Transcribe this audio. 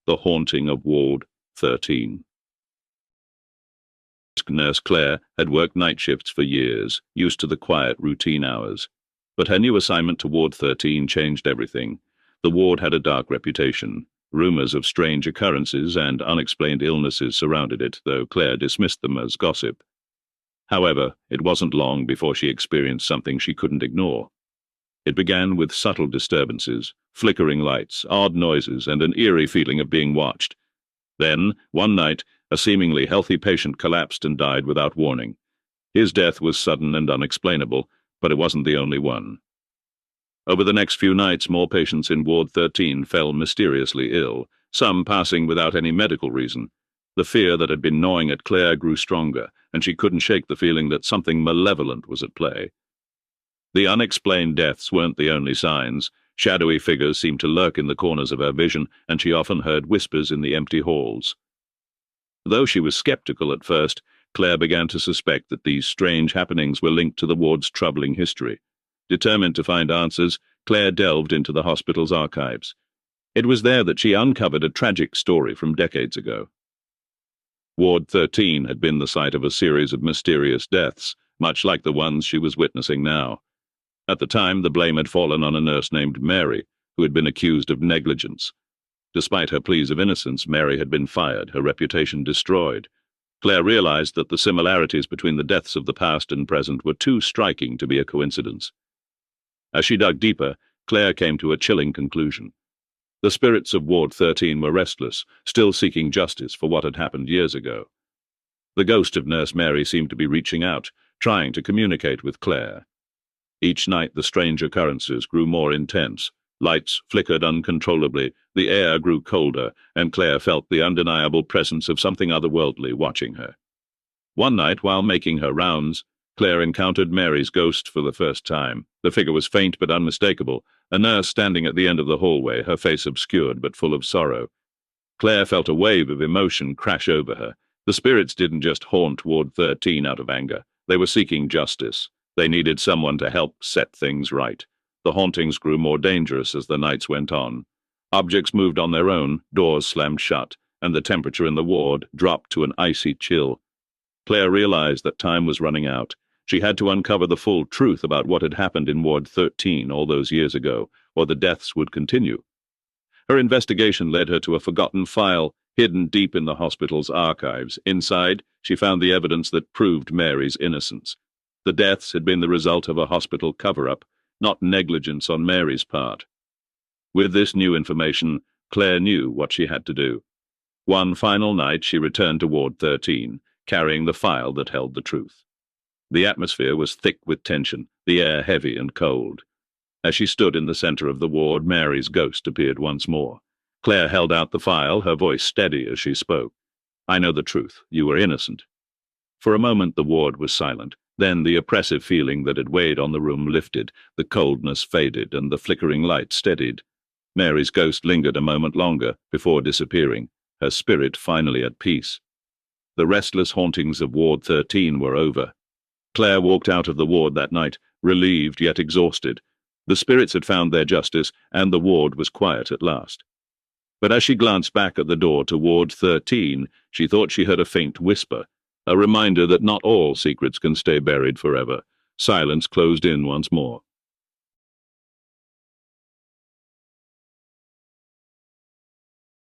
The Haunting of Ward 13. Nurse Claire had worked night shifts for years, used to the quiet routine hours. But her new assignment to Ward 13 changed everything. The ward had a dark reputation. Rumors of strange occurrences and unexplained illnesses surrounded it, though Claire dismissed them as gossip. However, it wasn't long before she experienced something she couldn't ignore. It began with subtle disturbances, flickering lights, odd noises, and an eerie feeling of being watched. Then, one night, a seemingly healthy patient collapsed and died without warning. His death was sudden and unexplainable, but it wasn't the only one. Over the next few nights, more patients in Ward 13 fell mysteriously ill, some passing without any medical reason. The fear that had been gnawing at Claire grew stronger, and she couldn't shake the feeling that something malevolent was at play. The unexplained deaths weren't the only signs. Shadowy figures seemed to lurk in the corners of her vision, and she often heard whispers in the empty halls. Though she was skeptical at first, Claire began to suspect that these strange happenings were linked to the ward's troubling history. Determined to find answers, Claire delved into the hospital's archives. It was there that she uncovered a tragic story from decades ago. Ward 13 had been the site of a series of mysterious deaths, much like the ones she was witnessing now. At the time, the blame had fallen on a nurse named Mary, who had been accused of negligence. Despite her pleas of innocence, Mary had been fired, her reputation destroyed. Claire realized that the similarities between the deaths of the past and present were too striking to be a coincidence. As she dug deeper, Claire came to a chilling conclusion. The spirits of Ward 13 were restless, still seeking justice for what had happened years ago. The ghost of Nurse Mary seemed to be reaching out, trying to communicate with Claire. Each night the strange occurrences grew more intense. Lights flickered uncontrollably, the air grew colder, and Claire felt the undeniable presence of something otherworldly watching her. One night, while making her rounds, Claire encountered Mary's ghost for the first time. The figure was faint but unmistakable, a nurse standing at the end of the hallway, her face obscured but full of sorrow. Claire felt a wave of emotion crash over her. The spirits didn't just haunt Ward 13 out of anger. They were seeking justice. They needed someone to help set things right. The hauntings grew more dangerous as the nights went on. Objects moved on their own, doors slammed shut, and the temperature in the ward dropped to an icy chill. Claire realized that time was running out. She had to uncover the full truth about what had happened in Ward 13 all those years ago, or the deaths would continue. Her investigation led her to a forgotten file hidden deep in the hospital's archives. Inside, she found the evidence that proved Mary's innocence. The deaths had been the result of a hospital cover-up, not negligence on Mary's part. With this new information, Claire knew what she had to do. One final night she returned to Ward 13, carrying the file that held the truth. The atmosphere was thick with tension, the air heavy and cold. As she stood in the center of the ward, Mary's ghost appeared once more. Claire held out the file, her voice steady as she spoke. "I know the truth. You were innocent." For a moment the ward was silent. Then the oppressive feeling that had weighed on the room lifted, the coldness faded, and the flickering light steadied. Mary's ghost lingered a moment longer before disappearing, her spirit finally at peace. The restless hauntings of Ward 13 were over. Claire walked out of the ward that night, relieved yet exhausted. The spirits had found their justice, and the ward was quiet at last. But as she glanced back at the door to Ward 13, she thought she heard a faint whisper, a reminder that not all secrets can stay buried forever. Silence closed in once more.